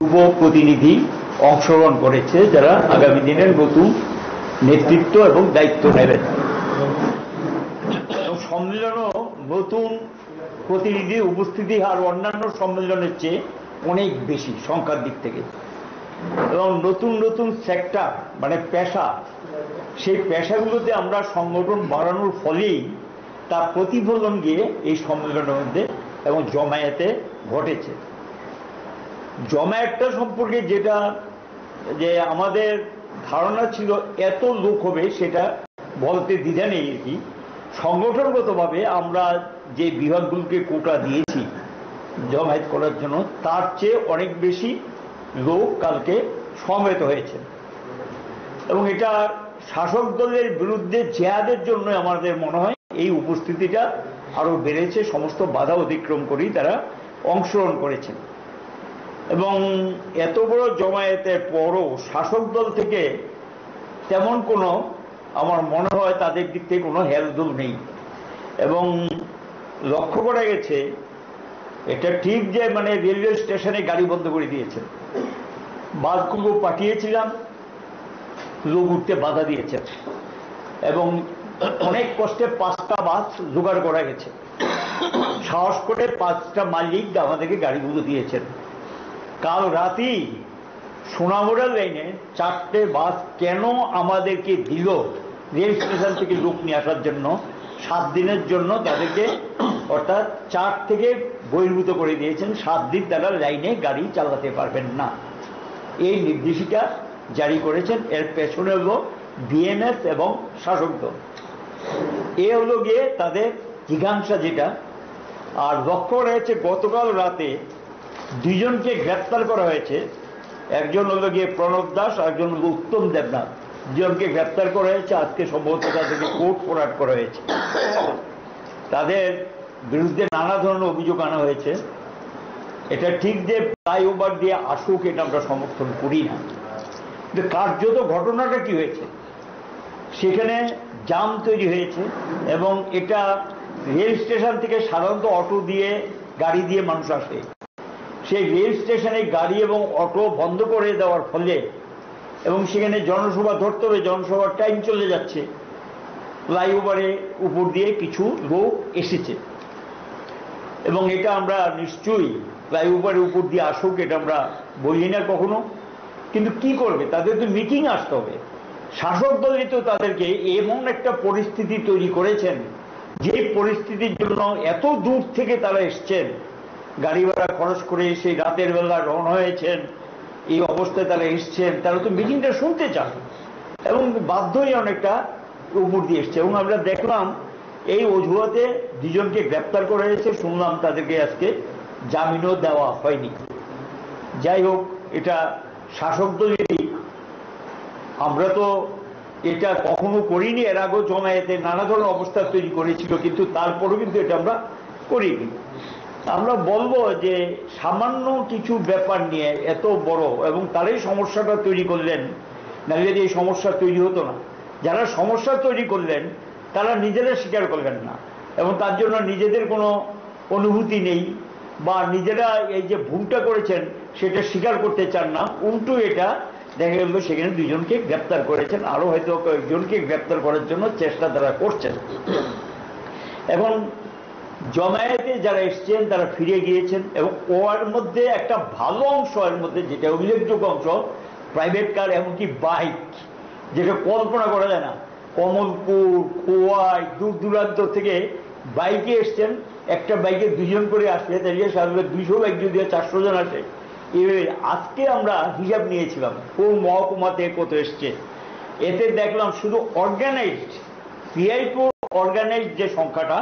যুব প্রতিনিধি অংশগ্রহণ করেছে, যারা আগামী দিনের নতুন নেতৃত্ব এবং দায়িত্ব নেবেন। সম্মেলনও নতুন প্রতিনিধি উপস্থিতি আর অন্যান্য সম্মেলনের চেয়ে অনেক বেশি সংখ্যার দিক থেকে, এবং নতুন নতুন সেক্টর মানে পেশা, সেই পেশাগুলোতে আমরা সংগঠন বাড়ানোর ফলেই তার প্রতিফলন গিয়ে এই সম্মেলনের মধ্যে এবং জমায়েতে ঘটেছে। জমায়েতটা সম্পর্কে যেটা যে আমাদের ধারণা ছিল এত লোক হবে, সেটা বলতে দ্বিধা নেই আর কি। সংগঠনগতভাবে আমরা যে বিভাগগুলোকে কোটা দিয়েছি জমায়েত করার জন্য, তার চেয়ে অনেক বেশি লোক কালকে সমবেত হয়েছে, এবং এটা শাসক দলের বিরুদ্ধে জেহাদের জন্য আমাদের মনে হয় এই উপস্থিতিটা আরো বেড়েছে। সমস্ত বাধা অতিক্রম করেই তারা অংশগ্রহণ করেছেন, এবং এত বড় জমায়েতের পরও শাসক দল থেকে তেমন কোনো, আমার মনে হয় তাদের দিক থেকে কোনো হেলদোল নেই। এবং লক্ষ্য করা গেছে, এটা ঠিক যে মানে রেলওয়ে স্টেশনে গাড়ি বন্ধ করে দিয়েছেন, বাসগুলো পাঠিয়েছিলাম, লোক উঠতে বাধা দিয়েছেন, এবং অনেক কষ্টে 5টা বাস জোগাড় করা গেছে। সাহস করে 5টা মালিক আমাদেরকে গাড়িগুলো দিয়েছেন। কাল রাতেই সোনামুড়া লাইনে 4টে বাস কেন আমাদেরকে দিল, রেল স্টেশন থেকে লোক নিয়ে আসার জন্য 7 দিনের জন্য তাদেরকে, অর্থাৎ 4 থেকে বহির্ভূত করে দিয়েছেন। 7 দিন তারা লাইনে গাড়ি চালাতে পারবেন না, এই নির্দেশিকা জারি করেছেন। এর পেছনে হলো বিএমএস এবং শাসক দল, এ হলো গিয়ে তাদের জিজ্ঞাসা যেটা। আর লক্ষ্য রয়েছে গতকাল রাতে 2জনকে গ্রেপ্তার করা হয়েছে, একজন হলো গিয়ে প্রণব দাস, একজন হলো উত্তম দেবনাথ। 2জনকে গ্রেপ্তার করা হয়েছে, আজকে সম্ভবত তাদেরকে কোর্ট ফরওয়ার্ড করা হয়েছে। তাদের বিরুদ্ধে নানা ধরনের অভিযোগ আনা হয়েছে। এটা ঠিক যে ফ্লাইওভার দিয়ে আসুক, এটা আমরা সমর্থন করি না, কিন্তু কার্যত ঘটনাটা কি হয়েছে, সেখানে জাম তৈরি হয়েছে, এবং এটা রেল স্টেশন থেকে সাধারণত অটো দিয়ে, গাড়ি দিয়ে মানুষ আসে। সেই রেল স্টেশনে গাড়ি এবং অটো বন্ধ করে দেওয়ার ফলে, এবং সেখানে জনসভা ধরতে হবে, জনসভার টাইম চলে যাচ্ছে, ফ্লাইওভারের উপর দিয়ে কিছু লোক এসেছে, এবং এটা আমরা নিশ্চয়ই ফ্লাইওভারের উপর দিয়ে আসুক এটা আমরা বলি না কখনো, কিন্তু কি করবে, তাদের তো মিটিং আসতে হবে। শাসক দলই তো তাদেরকে এমন একটা পরিস্থিতি তৈরি করেছেন, যে পরিস্থিতির জন্য এত দূর থেকে তারা এসছেন, গাড়ি ভাড়া খরচ করে সেই রাতের বেলা রওনা হয়েছেন, এই অবস্থায় তারা এসছেন, তারা তো মিটিংটা শুনতে চান, এবং বাধ্যই অনেকটা উপর দিয়ে এসছে। এবং আমরা দেখলাম এই অজুহাতে 2জনকে গ্রেপ্তার করা হয়েছে, শুনলাম তাদেরকে আজকে জামিনও দেওয়া হয়নি। যাই হোক, এটা শাসক দলেরই, আমরা তো এটা কখনো করিনি। এর আগেও জমায়েতে নানা ধরনের অবস্থা তৈরি করেছিল, কিন্তু তারপরেও কিন্তু এটা আমরা করিনি। আমরা বলবো যে সামান্য কিছু ব্যাপার নিয়ে এত বড়, এবং তারাই সমস্যাটা তৈরি করলেন, নাহলে এই সমস্যা তৈরি হতো না। যারা সমস্যা তৈরি করলেন তারা নিজেরা স্বীকার করলেন না, এবং তার জন্য নিজেদের কোনো অনুভূতি নেই, বা নিজেরা এই যে ভুলটা করেছেন সেটা স্বীকার করতে চান না। উল্টো এটা দেখা গেল সেখানে 2জনকে গ্রেপ্তার করেছেন, আরো হয়তো কয়েকজনকে গ্রেপ্তার করার জন্য চেষ্টা তারা করছেন। এখন জমায়েতে যারা এসছেন তারা ফিরে গিয়েছেন, এবং ওর মধ্যে একটা ভালো অংশ, এর মধ্যে যেটা উল্লেখযোগ্য অংশ, প্রাইভেট কার, এমনকি বাইক, যেটা কল্পনা করা যায় না। কমলপুর, খোয়াই, দূর দূরান্ত থেকে বাইকে এসছেন। একটা বাইকে 2জন করে আসলে তাহলে সাধারণত 200 বাইক যদি 400 জন আসে। আজকে আমরা হিসাব নিয়েছিলাম কোন মহকুমাতে কত এসছে, এতে দেখলাম শুধু অর্গানাইজড পিআইপুর অর্গানাইজড যে সংখ্যাটা,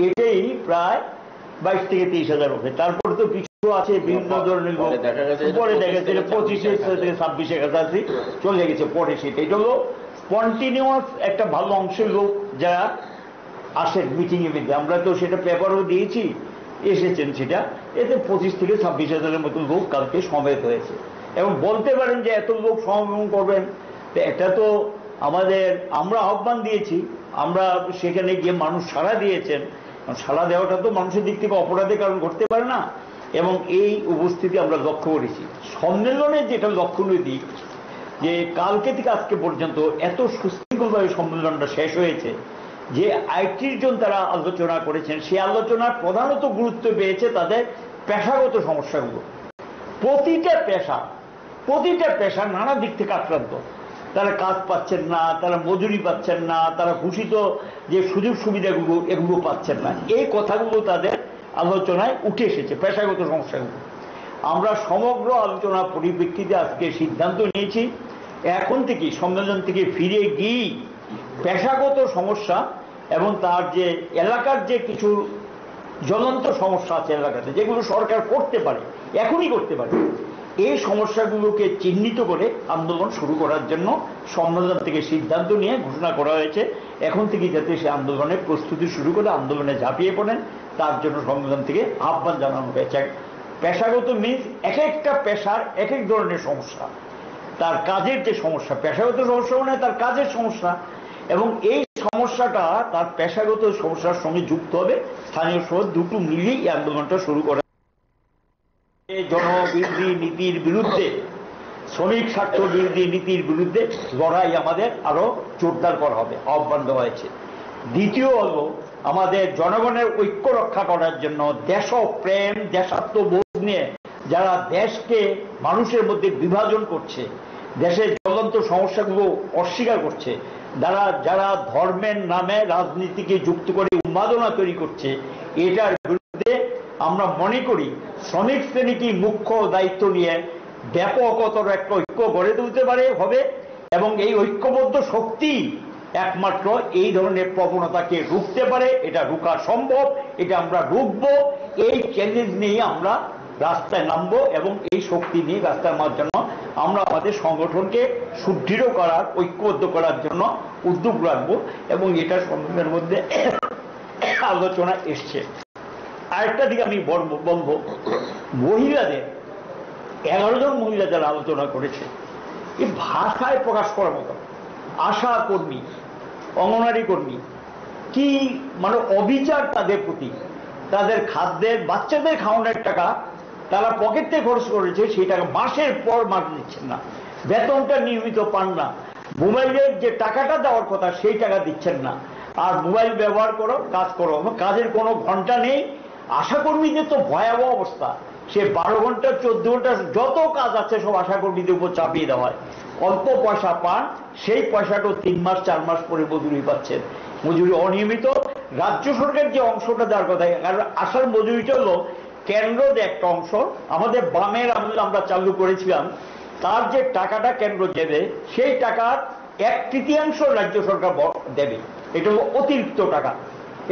এটাই প্রায় 22 থেকে 23,000 হবে। তারপরে তো কিছু আছে বিভিন্ন ধরনের লোক, পরে দেখা গেছে 25 থেকে 26 কাছাকাছি চলে গেছে পরে। সেটা এটা হলো কন্টিনিউয়াস একটা ভালো অংশের লোক যারা আসেন মিটিং এ মধ্যে। আমরা তো সেটা পেপারও দিয়েছি, এসেছেন সেটা, এতে 25 থেকে 26,000-এর মতো লোক কালকে সমবেত হয়েছে। এবং বলতে পারেন যে এত লোক সমবেত করবেন, এটা তো আমাদের, আমরা আহ্বান দিয়েছি, আমরা সেখানে গিয়ে মানুষ সাড়া দিয়েছেন। সাড়া দেওয়াটা তো মানুষের দিক থেকে অপরাধের কারণ ঘটতে পারে না, এবং এই উপস্থিতি আমরা লক্ষ্য করেছি। সম্মেলনের যেটা লক্ষণীয় দিক, যে কালকে থেকে আজকে পর্যন্ত এত সুশৃঙ্খলভাবে সম্মেলনটা শেষ হয়েছে, যে 38 জন তারা আলোচনা করেছেন, সেই আলোচনার প্রধানত গুরুত্ব পেয়েছে তাদের পেশাগত সমস্যাগুলো। প্রতিটা পেশা নানা দিক থেকে আক্রান্ত। তারা কাজ পাচ্ছেন না, তারা মজুরি পাচ্ছেন না, তারা ঘোষিত যে সুযোগ সুবিধাগুলো এগুলো পাচ্ছেন না। এই কথাগুলো তাদের আলোচনায় উঠে এসেছে, পেশাগত সমস্যাগুলো। আমরা সমগ্র আলোচনা পরিপ্রেক্ষিতে আজকে সিদ্ধান্ত নিয়েছি, এখন থেকে সম্মেলন থেকে ফিরে গিয়ে পেশাগত সমস্যা এবং তার যে এলাকার যে কিছু জ্বলন্ত সমস্যা আছে এলাকাতে, যেগুলো সরকার করতে পারে, এখনই করতে পারে, এই সমস্যাগুলোকে চিহ্নিত করে আন্দোলন শুরু করার জন্য সম্মেলন থেকে সিদ্ধান্ত নিয়ে ঘোষণা করা হয়েছে। এখন থেকে যাতে সে আন্দোলনের প্রস্তুতি শুরু করে আন্দোলনে ঝাঁপিয়ে পড়েন, তার জন্য সম্মেলন থেকে আহ্বান জানানো হয়েছে। পেশাগত মিনস এক একটা পেশার এক এক ধরনের সমস্যা, তার কাজের যে সমস্যা, পেশাগত সমস্যা মানে তার কাজের সমস্যা, এবং এই সমস্যাটা তার পেশাগত সমস্যার সঙ্গে যুক্ত হবে। স্থানীয় শহর দুটো মিলিয়ে এই আন্দোলনটা শুরু করা। জনবিরোধী নীতির বিরুদ্ধে, শ্রমিক স্বার্থ বিরোধী নীতির বিরুদ্ধে লড়াই আমাদের আরো জোরদার করা হবে, আহ্বান দেওয়া হয়েছে। দ্বিতীয় হলো আমাদের জনগণের ঐক্য রক্ষা করার জন্য দেশপ্রেম, দেশাত্মবোধ নিয়ে যারা দেশকে মানুষের মধ্যে বিভাজন করছে, দেশের জ্বলন্ত সমস্যাগুলো অস্বীকার করছে, যারা ধর্মের নামে রাজনীতিকে যুক্ত করে উন্মাদনা তৈরি করছে, এটার বিরুদ্ধে আমরা মনে করি শ্রমিক শ্রেণীকে মুখ্য দায়িত্ব নিয়ে ব্যাপকতর একটা ঐক্য গড়ে তুলতে হবে, এবং এই ঐক্যবদ্ধ শক্তি একমাত্র এই ধরনের প্রবণতাকে রুখতে পারে। এটা রুখা সম্ভব, এটা আমরা রুখবো। এই চ্যালেঞ্জ নিয়ে আমরা রাস্তায় নামবো এবং এই শক্তি নিয়ে রাস্তায় নামার জন্য আমরা আমাদের সংগঠনকে সুদৃঢ় করার, ঐক্যবদ্ধ করার জন্য উদ্যোগ রাখবো, এবং এটা সম্মেলনের মধ্যে আলোচনা এসছে। আরেকটা দিকে আমি বলবো, মহিলাদের 11 জন মহিলা যারা আলোচনা করেছে, এই ভাষায় প্রকাশ করার মতো, আশা কর্মী, অঙ্গনারী কর্মী, কি মানে অবিচার তাদের প্রতি। তাদের খাদ্যের, বাচ্চাদের খাওয়ানোর টাকা তারা পকেট থেকে খরচ করেছে, সেই টাকা মাসের পর মাস দিচ্ছেন না, বেতনটা নিয়মিত পান না, মোবাইলের যে টাকাটা দেওয়ার কথা সেই টাকা দিচ্ছেন না, আর মোবাইল ব্যবহার করো, কাজ করো, কাজের কোনো ঘন্টা নেই। আশাকর্মীদের তো ভয়াবহ অবস্থা, সে 12 ঘন্টা 14 ঘন্টা যত কাজ আছে সব আশাকর্মীদের উপর চাপিয়ে দেওয়া হয়। অল্প পয়সা পান, সেই পয়সাটাও 3 মাস 4 মাস পরে মজুরি পাচ্ছেন, মজুরি অনিয়মিত। রাজ্য সরকার যে অংশটা দেওয়ার কথা, কারণ আসার মজুরিটা হলো কেন্দ্রের একটা অংশ, আমাদের বামের আমলে আমরা চালু করেছিলাম, তার যে টাকাটা কেন্দ্র দেবে সেই টাকার 1/3 রাজ্য সরকার দেবে, এটা হলো অতিরিক্ত টাকা,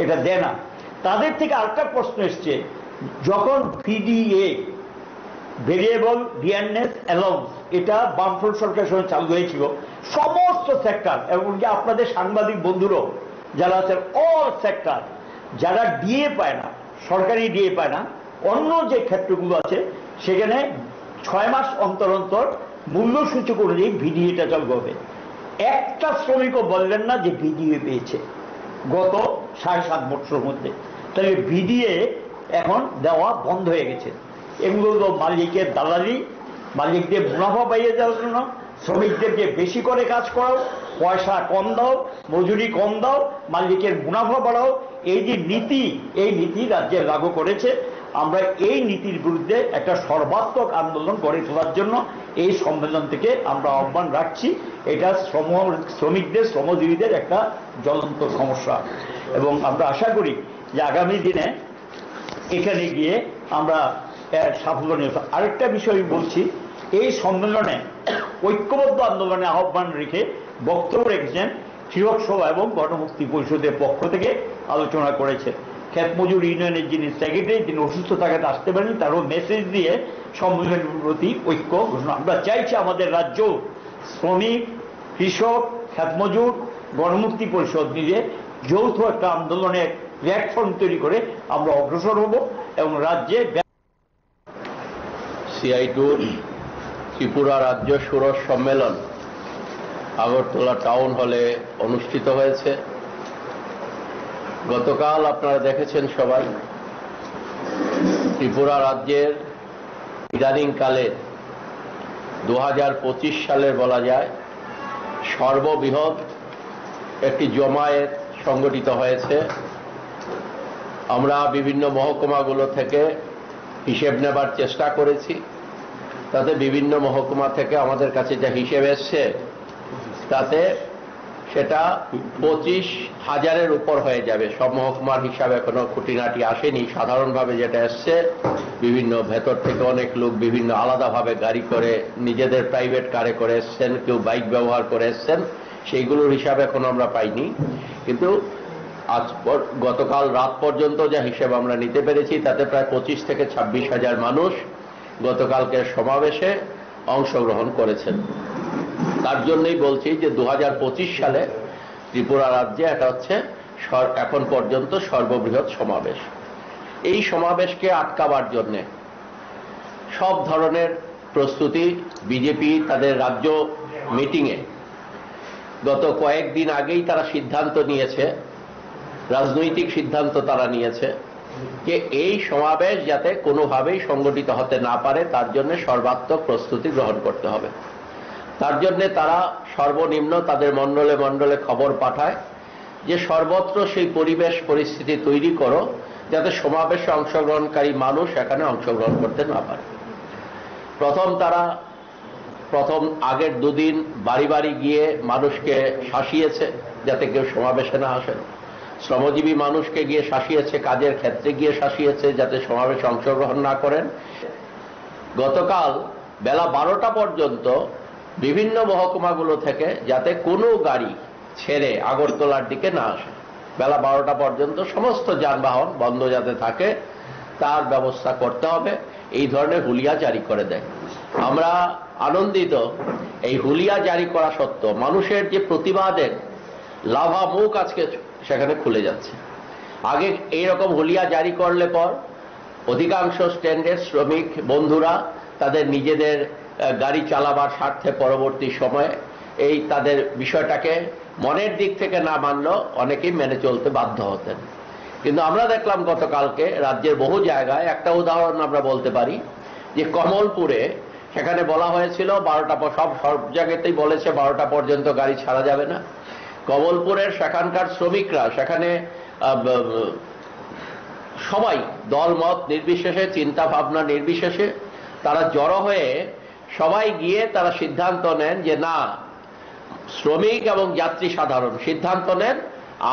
এটা দেয় না। তাদের থেকে আরেকটা প্রশ্ন এসছে, যখন ভিডিএ, ভেরিয়েবল ডিয়ারনেস অ্যালাউন্স, এটা বামফ্রন্ট সরকারের সঙ্গে চালু হয়েছিল, সমস্ত সেক্টর, এমনকি আপনাদের সাংবাদিক বন্ধুরাও যারা আছেন, অল সেক্টর, যারা ডিএ পায় না, সরকারি ডিএ পায় না, অন্য যে ক্ষেত্রগুলো আছে সেখানে 6 মাস অন্তর অন্তর মূল্যসূচক অনুযায়ী ভিডিএটা চালু হবে। একটা শ্রমিকও বললেন না যে ভিডিএ পেয়েছে গত 7.5 বছরের মধ্যে। তাহলে ভিডিএ এখন দেওয়া বন্ধ হয়ে গেছে। এগুলো তো মালিকের দালালি, মালিকদের মুনাফা পাইয়ে দেওয়ার জন্য, শ্রমিকদেরকে বেশি করে কাজ করাও, পয়সা কম দাও, মজুরি কম দাও, মালিকের মুনাফা বাড়াও, এই যে নীতি, এই নীতি রাজ্যে লাগু করেছে। আমরা এই নীতির বিরুদ্ধে একটা সর্বাত্মক আন্দোলন গড়ে তোলার জন্য এই সম্মেলন থেকে আমরা আহ্বান রাখছি। এটা শ্রমিকদের, শ্রমজীবীদের একটা জ্বলন্ত সমস্যা, এবং আমরা আশা করি যে আগামী দিনে এখানে গিয়ে আমরা সাফল্য নিয়ে। আরেকটা বিষয় আমি বলছি, এই সম্মেলনে ঐক্যবদ্ধ আন্দোলনে আহ্বান রেখে বক্তব্য রেখেছেন কৃষক সভা এবং গণমুক্তি পরিষদের পক্ষ থেকে আলোচনা করেছেন ক্ষেত মজুর ইউনিয়নের যিনি সেক্রেটারি, তিনি অসুস্থ থাকাতে আসতে পারেন, তারও মেসেজ দিয়ে সম্মেলনের প্রতি ঐক্য ঘোষণা। আমরা চাইছি আমাদের রাজ্য শ্রমিক, কৃষক, ক্ষেত মজুর, গণমুক্তি পরিষদ মিলে যৌথ একটা আন্দোলনের প্ল্যাটফর্ম তৈরি করে আমরা অগ্রসর হব, এবং রাজ্যে সিআই2 ত্রিপুরা রাজ্য ষোড়শ সম্মেলন আগরতলা টাউন হলে অনুষ্ঠিত হয়েছে। গতকাল আপনারা দেখেছেন সবাই ত্রিপুরা রাজ্যের ইদানিংকালে 2025 সালের বলা যায় সর্ববৃহৎ একটি জমায়েত সংগঠিত হয়েছে। আমরা বিভিন্ন মহকুমাগুলো থেকে হিসেব নেবার চেষ্টা করেছি। তাতে বিভিন্ন মহকুমা থেকে আমাদের কাছে যা হিসেব এসছে তাতে সেটা 25,000-এর উপর হয়ে যাবে। সব মহকুমার হিসাব এখনো খুঁটিনাটি আসেনি। সাধারণভাবে যেটা এসছে, বিভিন্ন ভেতর থেকে অনেক লোক বিভিন্ন আলাদাভাবে গাড়ি করে নিজেদের প্রাইভেট কারে করে এসছেন, কেউ বাইক ব্যবহার করে এসছেন, সেইগুলোর হিসাব এখনো আমরা পাইনি। কিন্তু গতকাল রাত পর্যন্ত যা হিসেব আমরা নিতে পেরেছি তাতে প্রায় 25 থেকে 26,000 মানুষ গতকালকের সমাবেশে অংশগ্রহণ করেছেন। তার জন্যই বলছি যে 2025 সালে ত্রিপুরা রাজ্যে এটা হচ্ছে এখন পর্যন্ত সর্ববৃহৎ সমাবেশ। এই সমাবেশকে আটকাবার জন্য সব ধরনের প্রস্তুতি বিজেপি তাদের রাজ্য মিটিংয়ে গত কয়েকদিন আগেই তারা সিদ্ধান্ত নিয়েছে, রাজনৈতিক সিদ্ধান্ত তারা নিয়েছে যে এই সমাবেশ যাতে কোনোভাবেই সংগঠিত হতে না পারে তার জন্য সর্বাত্মক প্রস্তুতি গ্রহণ করতে হবে। তার জন্য তারা সর্বনিম্ন তাদের মণ্ডলে মণ্ডলে খবর পাঠায় যে সর্বত্র সেই পরিবেশ পরিস্থিতি তৈরি করো যাতে সমাবেশে অংশগ্রহণকারী মানুষ এখানে অংশগ্রহণ করতে না পারে। প্রথম আগের দুদিন বাড়ি বাড়ি গিয়ে মানুষকে শাসিয়েছে যাতে কেউ সমাবেশে না আসেন। শ্রমজীবী মানুষকে গিয়ে শাসিয়েছে, কাজের ক্ষেত্রে গিয়ে শাসিয়েছে যাতে সমাবেশে অংশগ্রহণ না করেন। গতকাল বেলা 12টা পর্যন্ত বিভিন্ন মহকুমাগুলো থেকে যাতে কোনো গাড়ি ছেড়ে আগরতলার দিকে না আসে, বেলা 12টা পর্যন্ত সমস্ত যানবাহন বন্ধ যাতে থাকে তার ব্যবস্থা করতে হবে, এই ধরনের হুলিয়া জারি করে দেয়। আমরা আনন্দিত এই হুলিয়া জারি করা সত্ত্বেও মানুষের যে প্রতিবাদের লাভা মুখ আজকে সেখানে খুলে যাচ্ছে। আগে এইরকম হুলিয়া জারি করলে পর অধিকাংশ স্ট্যান্ডের শ্রমিক বন্ধুরা তাদের নিজেদের গাড়ি চালাবার স্বার্থে পরবর্তী সময়ে এই তাদের বিষয়টাকে মনের দিক থেকে না মানলেও অনেকেই মেনে চলতে বাধ্য হতেন। কিন্তু আমরা দেখলাম গতকালকে রাজ্যের বহু জায়গায়, একটা উদাহরণ আমরা বলতে পারি যে কমলপুরে সেখানে বলা হয়েছিল 12টা, সব জায়গাতেই বলেছে 12টা পর্যন্ত গাড়ি ছাড়া যাবে না। কমলপুরের সেখানকার শ্রমিকরা সেখানে সবাই দলমত নির্বিশেষে, চিন্তা ভাবনা নির্বিশেষে তারা জড়ো হয়ে সবাই গিয়ে তারা সিদ্ধান্ত নেন যে না, শ্রমিক এবং যাত্রী সাধারণ সিদ্ধান্ত নেন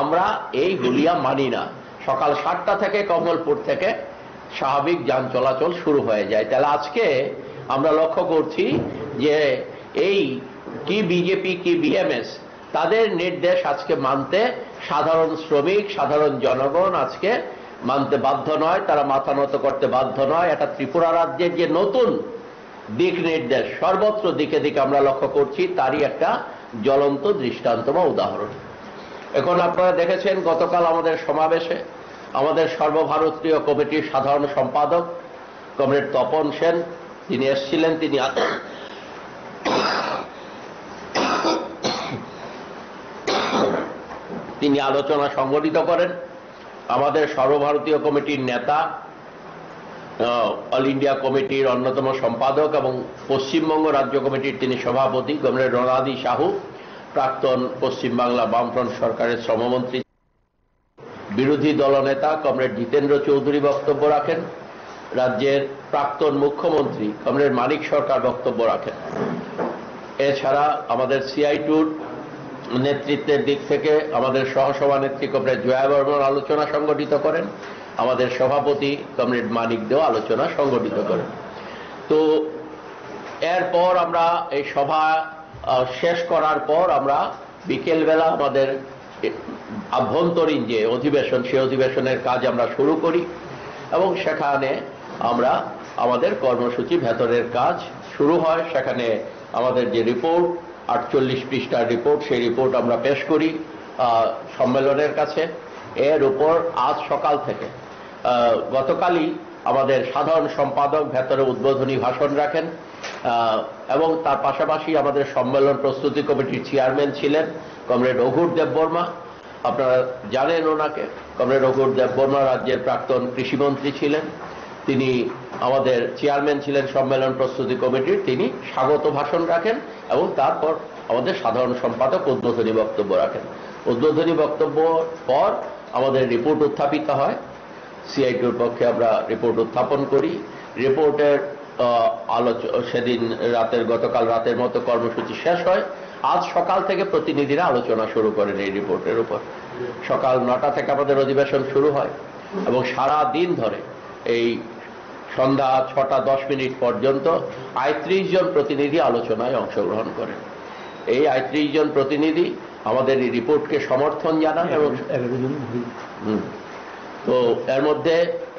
আমরা এই হুলিয়া মানি না। সকাল 7টা থেকে কমলপুর থেকে স্বাভাবিক যান চলাচল শুরু হয়ে যায়। তাহলে আজকে আমরা লক্ষ্য করছি যে এই কি বিজেপি কি বিএমএস তাদের নির্দেশ আজকে মানতে সাধারণ শ্রমিক সাধারণ জনগণ আজকে মানতে বাধ্য নয়, তারা মাথা নত করতে বাধ্য নয়। এটা ত্রিপুরা রাজ্যের যে নতুন দিক নির্দেশ সর্বত্র দিকে দিকে আমরা লক্ষ্য করছি, তারই একটা জ্বলন্ত দৃষ্টান্ত বা উদাহরণ। এখন আপনারা দেখেছেন গতকাল আমাদের সমাবেশে আমাদের সর্বভারতীয় কমিটির সাধারণ সম্পাদক কমরেড তপন সেন তিনি এসেছিলেন। তিনি আলোচনা সংগঠিত করেন। আমাদের সর্বভারতীয় কমিটির নেতা, অল ইন্ডিয়া কমিটির অন্যতম সম্পাদক এবং পশ্চিমবঙ্গ রাজ্য কমিটির তিনি সভাপতি কমরেড রণাদি সাহু, প্রাক্তন পশ্চিমবাংলা বামফ্রন্ট সরকারের শ্রমমন্ত্রী, বিরোধী দলনেতা কমরেড জিতেন্দ্র চৌধুরী বক্তব্য রাখেন, রাজ্যের প্রাক্তন মুখ্যমন্ত্রী কমরেড মানিক সরকার বক্তব্য রাখেন। এছাড়া আমাদের সিআই2 নেতৃত্বের দিক থেকে আমাদের সহসভানেত্রী কমরেড জয়া বর্মন আলোচনা সংগঠিত করেন, আমাদের সভাপতি কমরেড মানিক দেও আলোচনা সংগঠিত করেন। তো এরপর আমরা এই সভা শেষ করার পর আমরা বিকেলবেলা আমাদের আভ্যন্তরীণ যে অধিবেশন সেই অধিবেশনের কাজ আমরা শুরু করি এবং সেখানে আমরা আমাদের কর্মসূচি ভেতরের কাজ শুরু হয়। সেখানে আমাদের যে রিপোর্ট 48 পৃষ্ঠার রিপোর্ট, সেই রিপোর্ট আমরা পেশ করি সম্মেলনের কাছে। এর উপর আজ সকাল থেকে গতকালই আমাদের সাধারণ সম্পাদক ভেতরে উদ্বোধনী ভাষণ রাখেন এবং তার পাশাপাশি আমাদের সম্মেলন প্রস্তুতি কমিটির চেয়ারম্যান ছিলেন কমরেড অঘুর দেববর্মা। আপনারা জানেন ওনাকে, কমরেড অঘুর দেববর্মা রাজ্যের প্রাক্তন কৃষিমন্ত্রী ছিলেন। তিনি আমাদের চেয়ারম্যান ছিলেন সম্মেলন প্রস্তুতি কমিটির, তিনি স্বাগত ভাষণ রাখেন এবং তারপর আমাদের সাধারণ সম্পাদক উদ্বোধনী বক্তব্য রাখেন। উদ্বোধনী বক্তব্য পর আমাদের রিপোর্ট উত্থাপিত হয়, সিআইটির পক্ষে আমরা রিপোর্ট উত্থাপন করি। রিপোর্টের সেদিন গতকাল রাতের মতো কর্মসূচি শেষ হয়। আজ সকাল থেকে প্রতিনিধিরা আলোচনা শুরু করেন এই রিপোর্টের উপর। সকাল 9টা থেকে আমাদের অধিবেশন শুরু হয় এবং সারা দিন ধরে এই সন্ধ্যা 6টা 10 মিনিট পর্যন্ত ৩৫ জন প্রতিনিধি আলোচনায় অংশগ্রহণ করেন। এই ৩৫ জন প্রতিনিধি আমাদের এই রিপোর্টকে সমর্থন জানান এবং তো এর মধ্যে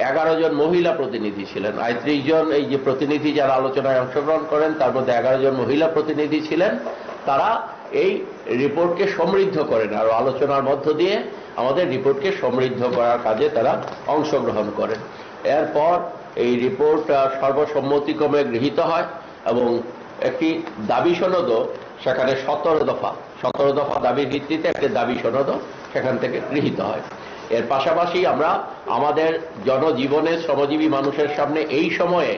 11 জন মহিলা প্রতিনিধি ছিলেন। ৩৫ জন এই যে প্রতিনিধি যারা আলোচনায় অংশগ্রহণ করেন তার মধ্যে 11 জন মহিলা প্রতিনিধি ছিলেন। তারা এই রিপোর্টকে সমৃদ্ধ করেন আর আলোচনার মধ্য দিয়ে আমাদের রিপোর্টকে সমৃদ্ধ করার কাজে তারা অংশগ্রহণ করেন। এরপর এই রিপোর্ট সর্বসম্মতিক্রমে গৃহীত হয় এবং একটি দাবি সনদও সেখানে 17 দফা দাবির ভিত্তিতে একটি দাবি সনদও সেখান থেকে গৃহীত হয়। এর পাশাপাশি আমরা আমাদের জনজীবনে শ্রমজীবী মানুষের সামনে এই সময়ে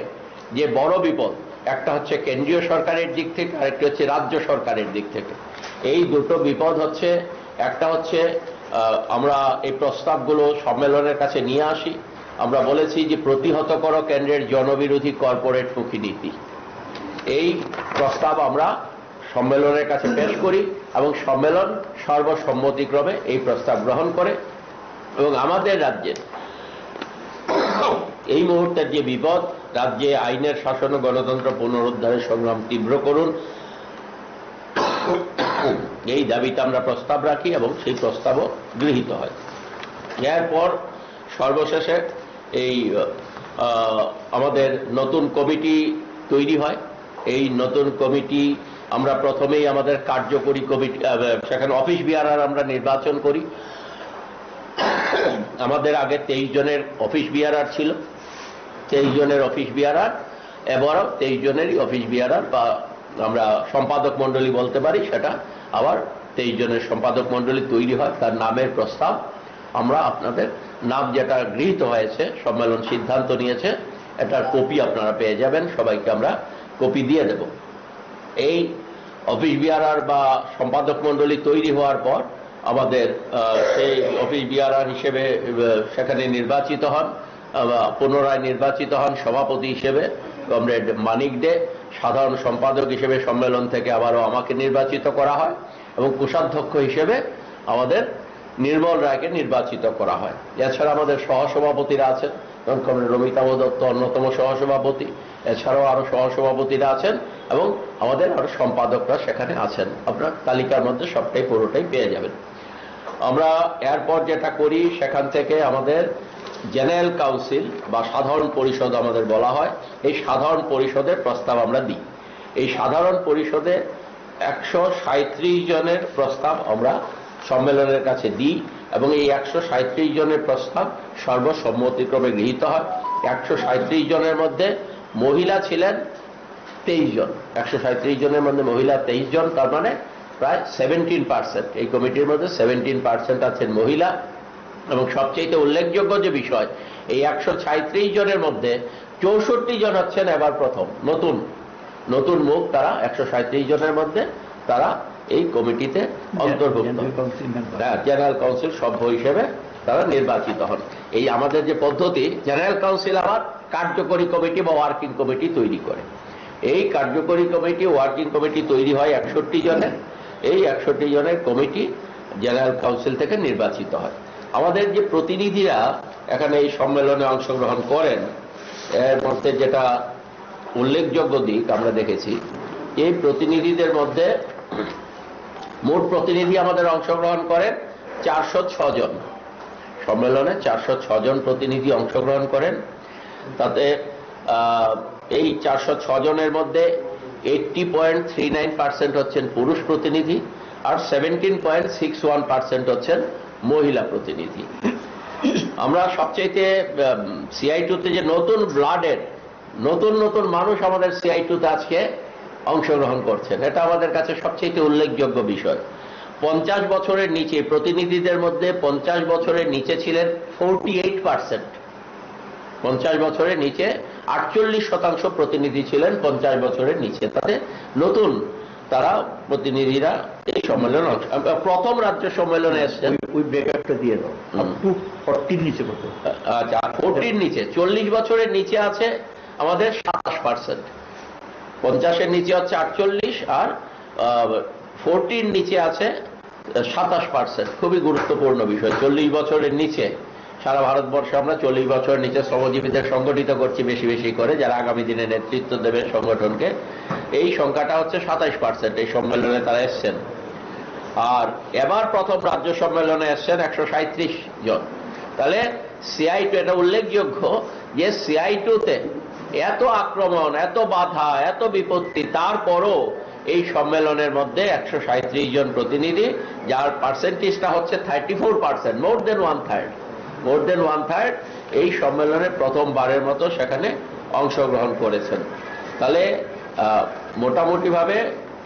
যে বড় বিপদ, একটা হচ্ছে কেন্দ্রীয় সরকারের দিক থেকে, আরেকটি হচ্ছে রাজ্য সরকারের দিক থেকে। এই দুটো বিপদ হচ্ছে, একটা হচ্ছে আমরা এই প্রস্তাবগুলো সম্মেলনের কাছে নিয়ে আসি। আমরা বলেছি যে প্রতিহত করো কেন্দ্রের জনবিরোধী কর্পোরেট মুখী নীতি। এই প্রস্তাব আমরা সম্মেলনের কাছে পেশ করি এবং সম্মেলন সর্বসম্মতিক্রমে এই প্রস্তাব গ্রহণ করে এবং আমাদের রাজ্যের এই মুহূর্তের যে বিপদ, রাজ্যে আইনের শাসন ও গণতন্ত্র পুনরুদ্ধারের সংগ্রাম তীব্র করুন, এই দাবিতে আমরা প্রস্তাব রাখি এবং সেই প্রস্তাবও গৃহীত হয়। এরপর সর্বশেষে এই আমাদের নতুন কমিটি তৈরি হয়। এই নতুন কমিটি আমরা প্রথমেই আমাদের কার্যকরী কমিটি, সেখানে অফিস বিয়ারার আমরা নির্বাচন করি। আমাদের আগে 23 জনের অফিস বিয়ারার ছিল, 23 জনের অফিস বিয়ারার, এবারও 23 জনেরই অফিস বিয়ারার বা আমরা সম্পাদক মণ্ডলী বলতে পারি, সেটা আবার 23 জনের সম্পাদক মণ্ডলী তৈরি হয়। তার নামের প্রস্তাব আমরা আপনাদের, নাম যেটা গৃহীত হয়েছে, সম্মেলন সিদ্ধান্ত নিয়েছে, এটার কপি আপনারা পেয়ে যাবেন, সবাইকে আমরা কপি দিয়ে দেব। এই অফিস বিয়ারার বা সম্পাদক মণ্ডলী তৈরি হওয়ার পর আমাদের সেই অফিস বিয়ারার হিসেবে সেখানে নির্বাচিত হন, পুনরায় নির্বাচিত হন সভাপতি হিসেবে কমরেড মানিক দে। সাধারণ সম্পাদক হিসেবে সম্মেলন থেকে আবারও আমাকে নির্বাচিত করা হয় এবং কোষাধ্যক্ষ হিসেবে আমাদের নির্মল রায়কে নির্বাচিত করা হয়। এছাড়া আমাদের সহসভাপতিরা আছেন, যেমন কমরেড রমিতাভ দত্ত অন্যতম সহসভাপতি, এছাড়াও আরো সহসভাপতিরা আছেন এবং আমাদের আরো সম্পাদকরা সেখানে আছেন। আপনার তালিকার মধ্যে সবটাই পুরোটাই পেয়ে যাবেন। আমরা এরপর যেটা করি, সেখান থেকে আমাদের জেনারেল কাউন্সিল বা সাধারণ পরিষদ আমাদের বলা হয়, এই সাধারণ পরিষদের প্রস্তাব আমরা দিই। এই সাধারণ পরিষদে 137 জনের প্রস্তাব আমরা সম্মেলনের কাছে দিই এবং এই 137 জনের প্রস্তাব সর্বসম্মতিক্রমে গৃহীত হয়। 137 জনের মধ্যে মহিলা ছিলেন 23 জন। 137 জনের মধ্যে মহিলা 23 জন, তার মানে প্রায় 17%। এই কমিটির মধ্যে 17% আছেন মহিলা এবং সবচেয়ে উল্লেখযোগ্য যে বিষয়, এই 137 জনের মধ্যে 64 জন হচ্ছেন এবার প্রথম নতুন মুখ। তারা 137 জনের মধ্যে তারা এই কমিটিতে অন্তর্ভুক্ত, জেনারেল কাউন্সিল সভ্য হিসেবে তারা নির্বাচিত হন। এই আমাদের যে পদ্ধতি, জেনারেল কাউন্সিল আবার কার্যকরী কমিটি বা ওয়ার্কিং কমিটি তৈরি করে। এই কার্যকরী কমিটি, ওয়ার্কিং কমিটি তৈরি হয় 61 জনের। এই 61 জনের কমিটি জেনারেল কাউন্সিল থেকে নির্বাচিত হয়। আমাদের যে প্রতিনিধিরা এখানে এই সম্মেলনে অংশগ্রহণ করেন, এর মধ্যে যেটা উল্লেখযোগ্য দিক আমরা দেখেছি, এই প্রতিনিধিদের মধ্যে মোট প্রতিনিধি আমাদের অংশগ্রহণ করেন 406 জন। সম্মেলনে 406 জন প্রতিনিধি অংশগ্রহণ করেন। তাতে এই 406 জনের মধ্যে 80.39% হচ্ছেন পুরুষ প্রতিনিধি আর 17.61% হচ্ছেন মহিলা প্রতিনিধি। আমরা সবচাইতে সিআই2তে যে নতুন ব্লাডের নতুন মানুষ আমাদের সিআই2তে আজকে অংশগ্রহণ করছেন, এটা আমাদের কাছে সবচেয়ে উল্লেখযোগ্য বিষয়। 50 বছরের নিচে প্রতিনিধিদের মধ্যে 50 বছরের নিচে ছিলেন 48%। 50 বছরের নিচে 48% প্রতিনিধি ছিলেন 50 বছরের নিচে। তাতে নতুন তারা প্রতিনিধিরা এই সম্মেলন প্রথম রাজ্য সম্মেলনে এসছেন। ওই ব্রেকআপটা দিয়ে দাও, আপ টু 40 নিচে কত? আচ্ছা, 40 নিচে 40 বছরের নিচে আছে আমাদের 27%, 50-এর নিচে হচ্ছে 48, আর 40 নিচে আছে 27%। খুবই গুরুত্বপূর্ণ বিষয়। 40 বছরের নিচে সারা ভারতবর্ষে আমরা 40 বছরের নিচে শ্রমজীবীদের সংগঠিত করছি বেশি বেশি করে, যারা আগামী দিনে নেতৃত্ব দেবে সংগঠনকে। এই সংখ্যাটা হচ্ছে 27%। এই সম্মেলনে তারা এসছেন। আর এবার প্রথম রাজ্য সম্মেলনে এসছেন 137 জন। তাহলে CI2, এটা উল্লেখযোগ্য যে CI2-তে এত আক্রমণ, এত বাধা, এত বিপত্তি, তারপরও এই সম্মেলনের মধ্যে 137 জন প্রতিনিধি, যার পার্সেন্টেজটা হচ্ছে 34%, মোর দেন ওয়ান থার্ড এই সম্মেলনে প্রথমবারের মতো সেখানে অংশগ্রহণ করেছেন। তাহলে মোটামুটিভাবে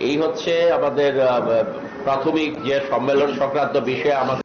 এই হচ্ছে আমাদের প্রাথমিক যে সম্মেলন সংক্রান্ত বিষয়ে আমাদের